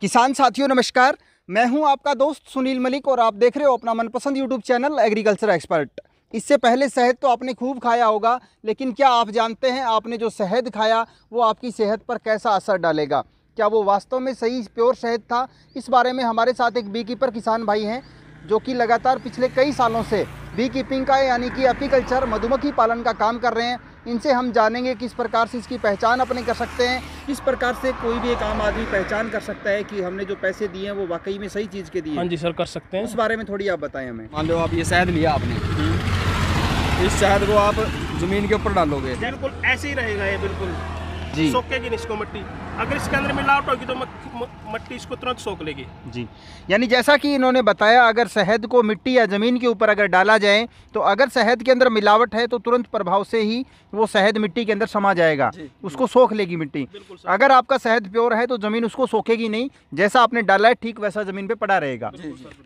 किसान साथियों नमस्कार, मैं हूं आपका दोस्त सुनील मलिक और आप देख रहे हो अपना मनपसंद यूट्यूब चैनल एग्रीकल्चर एक्सपर्ट। इससे पहले शहद तो आपने खूब खाया होगा, लेकिन क्या आप जानते हैं आपने जो शहद खाया वो आपकी सेहत पर कैसा असर डालेगा? क्या वो वास्तव में सही प्योर शहद था? इस बारे में हमारे साथ एक बी कीपर किसान भाई हैं जो कि लगातार पिछले कई सालों से बी कीपिंग का यानी कि एपीकल्चर मधुमक्खी पालन का काम कर रहे हैं। इनसे हम जानेंगे किस प्रकार से इसकी पहचान अपने कर सकते हैं, किस प्रकार से कोई भी एक आम आदमी पहचान कर सकता है कि हमने जो पैसे दिए हैं वो वाकई में सही चीज़ के दिए। हाँ जी सर, कर सकते हैं। उस बारे में थोड़ी आप बताएं हमें। मान लो आप ये शहद लिया आपने, इस शहद को आप ज़मीन के ऊपर डालोगे, बिल्कुल ऐसे ही रहेगा ये, बिल्कुल जी सोखेगी नहीं इसको मिट्टी। अगर इसके अंदर मिलावट होगी तो मिट्टी इसको तुरंत सोख लेगी जी। यानी जैसा कि इन्होंने बताया, अगर शहद को मिट्टी या ज़मीन के ऊपर अगर डाला जाए तो अगर शहद के अंदर मिलावट है तो तुरंत प्रभाव से ही वो शहद मिट्टी के अंदर समा जाएगा, उसको सोख लेगी मिट्टी। अगर आपका शहद प्योर है तो ज़मीन उसको सोखेगी नहीं, जैसा आपने डाला है ठीक वैसा ज़मीन पे पड़ा रहेगा।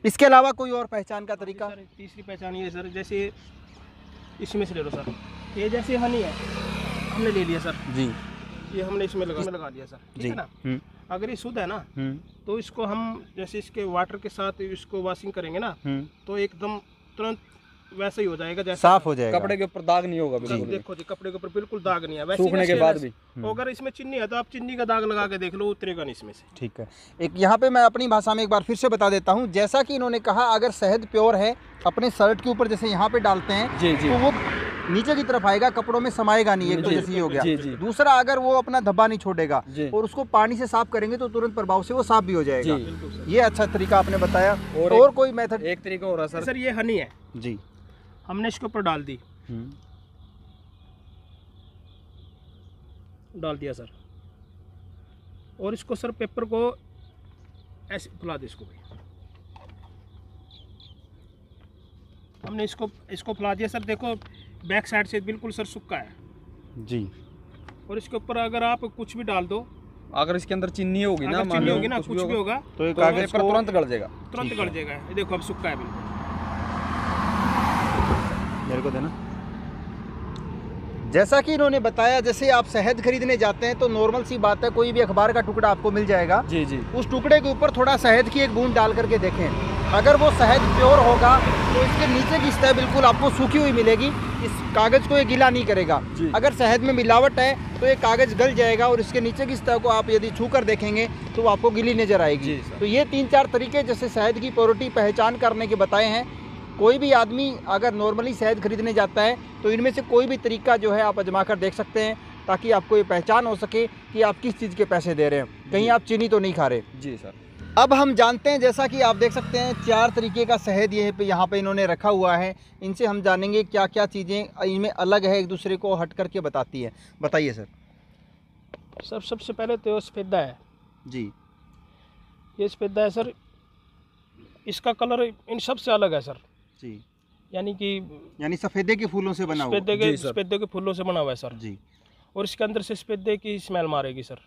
इसके अलावा कोई और पहचान का तरीका? तीसरी पहचान ये सर, जैसे इसमें से ले लो सर, ये जैसे हनी है हमने ले लिया सर जी, ये हमने इसमें लगा दिया सर, ठीक है ना। अगर ये शुद्ध है ना तो इसको हम जैसे इसके वाटर के साथ इसको वॉशिंग करेंगे ना तो एकदम तुरंत वैसे ही हो जाएगा, जैसे साफ हो जाएगा। कपड़े के ऊपर दाग नहीं होगा बिल्कुल। देखो जी, कपड़े के ऊपर बिल्कुल दाग नहीं है। वैसे सूखने के बाद भी अगर इसमें चीनी है तो आप चीनी का दाग लगा के देख लो, उतरेगा नहीं इसमें से। ठीक है, एक यहाँ पे मैं अपनी भाषा में एक बार फिर से बता देता हूँ। जैसा कि इन्होंने कहा, अगर शहद प्योर है अपने शर्ट के ऊपर जैसे यहाँ पे डालते हैं जी जी, तो वो नीचे की तरफ आएगा, कपड़ों में समाएगा नहीं। एक तो जैसे ये हो गया। दूसरा, अगर वो अपना धब्बा नहीं छोड़ेगा और उसको पानी से साफ करेंगे तो तुरंत प्रभाव से वो साफ भी हो जाएगा। ये अच्छा तरीका आपने बताया। और कोई मेथड? एक तरीका हो रहा है सर, ये हनी है जी, हमने इसके ऊपर डाल दी, डाल दिया सर, और इसको सर पेपर को ऐसे फुला दे इसको भाई। हमने इसको फुला दिया सर, देखो बैक साइड से बिल्कुल सर सूखा है जी। और इसके ऊपर अगर आप कुछ भी डाल दो, अगर इसके अंदर चीनी होगी ना, चीनी होगी ना, कुछ भी होगा तो ये कागज पर तुरंत गल जाएगा, तुरंत गल जाएगा। ये देखो अब सूखा है बिल्कुल। मेरे को देना। जैसा कि इन्होंने बताया, जैसे आप शहद खरीदने जाते हैं तो नॉर्मल सी बात है, कोई भी अखबार का टुकड़ा आपको मिल जाएगा जी जी, उस टुकड़े के ऊपर थोड़ा शहद की एक बूंद डाल करके देखें। अगर वो शहद प्योर होगा तो इसके नीचे की सतह बिल्कुल आपको सूखी हुई मिलेगी, इस कागज़ को ये गीला नहीं करेगा। अगर शहद में मिलावट है तो ये कागज़ गल जाएगा और इसके नीचे की सतह को आप यदि छू कर देखेंगे तो वो आपको गीली नज़र आएगी। तो ये 3-4 तरीके जैसे शहद की प्योरिटी पहचान करने के बताए हैं। कोई भी आदमी अगर नॉर्मली शहद खरीदने जाता है तो इनमें से कोई भी तरीका जो है आप आजमा कर देख सकते हैं, ताकि आपको ये पहचान हो सके कि आप किस चीज़ के पैसे दे रहे हैं, कहीं आप चीनी तो नहीं खा रहे। जी सर। अब हम जानते हैं, जैसा कि आप देख सकते हैं 4 तरीके का शहद यहाँ पे इन्होंने रखा हुआ है। इनसे हम जानेंगे क्या क्या चीज़ें इनमें अलग है, एक दूसरे को हट करके बताती है। बताइए सर। सर सबसे पहले तो ये सफ़ेदा है जी, ये सफ़ेदा है सर, इसका कलर इन सब से अलग है सर जी, यानी सफ़ेदे के फूलों से बना हुआ। सफ़ेदे के फूलों से बना हुआ है सर जी। और इसके अंदर से सफ़ेदे की स्मेल मारेगी सर।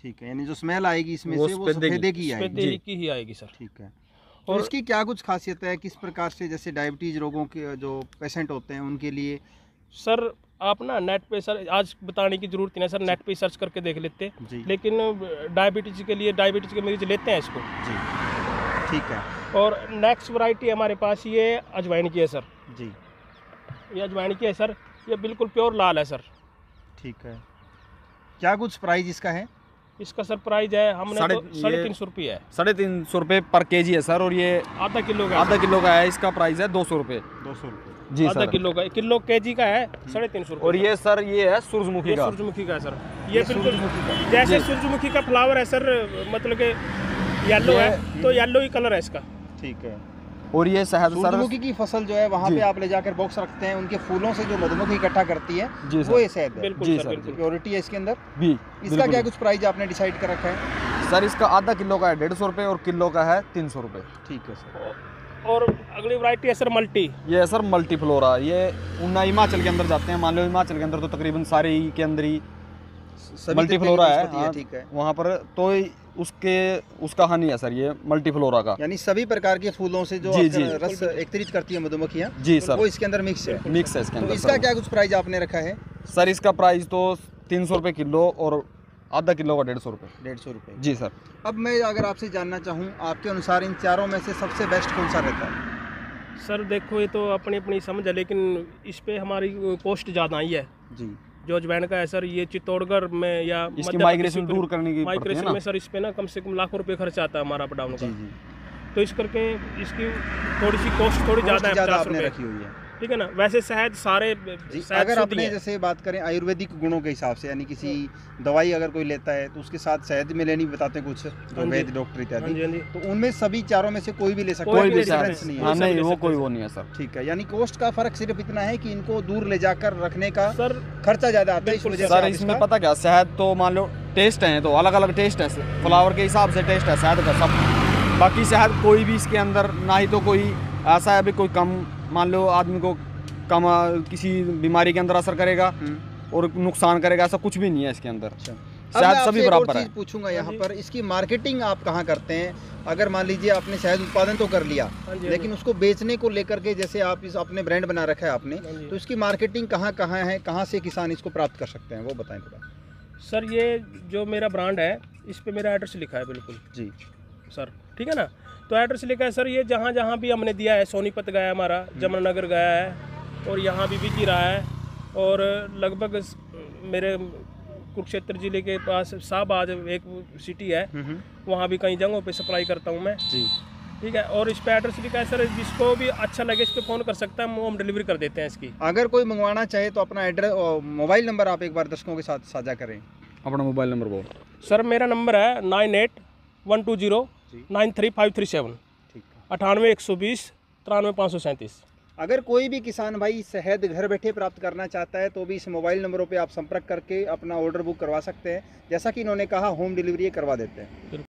ठीक है, यानी जो स्मेल आएगी इसमें से वो सफ़ेदे की ही आएगी सर। ठीक है। और इसकी क्या कुछ खासियत है, किस प्रकार से, जैसे डायबिटीज़ रोगों के जो पेशेंट होते हैं उनके लिए? सर आप ना नेट पे सर, आज बताने की ज़रूरत नहीं है सर, नेट पे सर्च करके देख लेते, लेकिन डायबिटीज़ के मरीज लेते हैं इसको जी। ठीक है। और नेक्स्ट वैरायटी हमारे पास ये अजवाइन की है सर जी, ये अजवाइन की है सर, ये बिल्कुल प्योर लाल है सर। ठीक है। क्या कुछ प्राइस इसका है? इसका सर प्राइस है, हमने 350 रुपये है। 350 रुपये पर केजी है सर, और ये आधा किलो का है। इसका प्राइस है 200 रुपये। 200 रुपये जी। आधा किलो केजी का है 350 रुपये। और ये सर ये है सूरजमुखी का है सर, ये बिल्कुल जैसे सूरजमुखी का फ्लावर है सर, मतलब के येलो है तो येलो ही कलर है इसका। ठीक है। और ये शहद सर, सूरजमुखी की फसल जो है वहाँ पे आप ले जाकर बॉक्स रखते हैं, उनके फूलों से जो मधुमक्खी इकट्ठा करती है वो ये शहद है। बिल्कुल सर, प्योरिटी है इसके अंदर भी। इसका क्या कुछ प्राइस आपने डिसाइड कर रखा है? सर इसका आधा किलो का है 150 रुपये और किलो का है 300 रुपये। ठीक है सर। और अगली वैरायटी है सर मल्टी, ये है सर मल्टी फ्लोरा। ये उन्ना हिमाचल के अंदर जाते हैं, मान लो हिमाचल के अंदर तो तकरीबन सारे के अंदर ही मल्टी फ्लोरा है। ठीक है। वहाँ पर तो उसका हनी है सर, ये मल्टी फ्लोरा का, यानी सभी प्रकार के फूलों से जो रस एकत्रित करती है मधुमक्खियाँ जी सर, वो इसके अंदर मिक्स है इसके अंदर। इसका क्या कुछ प्राइस आपने रखा है? सर इसका प्राइस तो 300 रुपये किलो और आधा किलो का 150 रुपये। 150 रुपये। जी सर। अब मैं अगर आपसे जानना चाहूँ, आपके अनुसार इन चारों में से सबसे बेस्ट कौन सा रहता है? सर देखो ये तो अपनी अपनी समझ है, लेकिन इस पे हमारी कॉस्ट ज़्यादा आई है जी। जो अजवाइन का है सर, ये चित्तौड़गढ़ में या इसकी माइग्रेशन दूर करने की माइग्रेशन में सर इस पे ना कम से कम लाखों रुपए खर्च आता है हमारा अप डाउन का। तो इस करके इसकी थोड़ी सी कॉस्ट थोड़ी ज़्यादा है, 50 आपने रुपये, रखी हुई है। ठीक है ना। वैसे शहद सारे शहद अगर शुद्ध आपने ही है। जैसे बात करें आयुर्वेदिक गुणों के हिसाब से, यानी किसी दवाई अगर कोई लेता है तो उसके साथ शहद में लेनी बताते हैं कुछ जो वैद्य डॉक्टर हाँ इत्यादि, जी, हाँ जी। तो उनमें सभी चारों में से कोई भी ले सकता है, कोई भी ले डिफरेंस सकते नहीं हैं। है। हाँ नहीं, वो कोई वो नहीं है सर। ठीक है, यानी कॉस्ट का फर्क सिर्फ इतना है कि इनको दूर ले जाकर रखने का सर खर्चा ज़्यादा आता है, इस बिल्कुल वजह से सर आप इसमें इसका- पता क्या, शहद तो मान लो टेस्ट है, तो अलग अलग टेस्ट है, फ्लावर के हिसाब से टेस्ट है शहद का सब। बाकी शहद कोई भी इसके अंदर ना ही तो कोई ऐसा है अभी कोई कम, मान लो आदमी को कम किसी बीमारी के अंदर असर करेगा और नुकसान करेगा, ऐसा कुछ भी नहीं है इसके अंदर। अब मैं शहद आपसे सभी एक और बराबर है। चीज़ पूछूंगा यहाँ पर, इसकी मार्केटिंग आप कहाँ करते हैं? अगर मान लीजिए आपने शहद उत्पादन तो कर लिया, हाँ जी, लेकिन उसको बेचने को लेकर के जैसे आप इस अपने ब्रांड बना रखा है आपने, हाँ जी। तो इसकी मार्केटिंग कहाँ कहाँ है, कहाँ से किसान इसको प्राप्त कर सकते हैं, वो बताएं थोड़ा। सर ये जो मेरा ब्रांड है इस पे मेरा एड्रेस लिखा है बिल्कुल जी सर, ठीक है ना। तो एड्रेस लिखा है सर, ये जहाँ जहाँ भी हमने दिया है, सोनीपत गया है हमारा, जमुनानगर गया है और यहाँ भी बिक रहा है, और लगभग मेरे कुरुक्षेत्र जिले के पास शाहबाद एक सिटी है, वहाँ भी कई जगहों पे सप्लाई करता हूँ मैं जी। ठीक है। और इस पे एड्रेस लिखा है सर, जिसको भी अच्छा लगे इस पे फ़ोन कर सकता है, हम होम डिलीवरी कर देते हैं इसकी। अगर कोई मंगवाना चाहे तो अपना एड्रेस और मोबाइल नंबर आप एक बार दर्शकों के साथ साझा करें। अपना मोबाइल नंबर बोल। सर मेरा नंबर है 9812093537, ठीक है। 98 120 93 537। अगर कोई भी किसान भाई शहद घर बैठे प्राप्त करना चाहता है तो भी इस मोबाइल नंबरों पे आप संपर्क करके अपना ऑर्डर बुक करवा सकते हैं। जैसा कि इन्होंने कहा, होम डिलीवरी करवा देते हैं।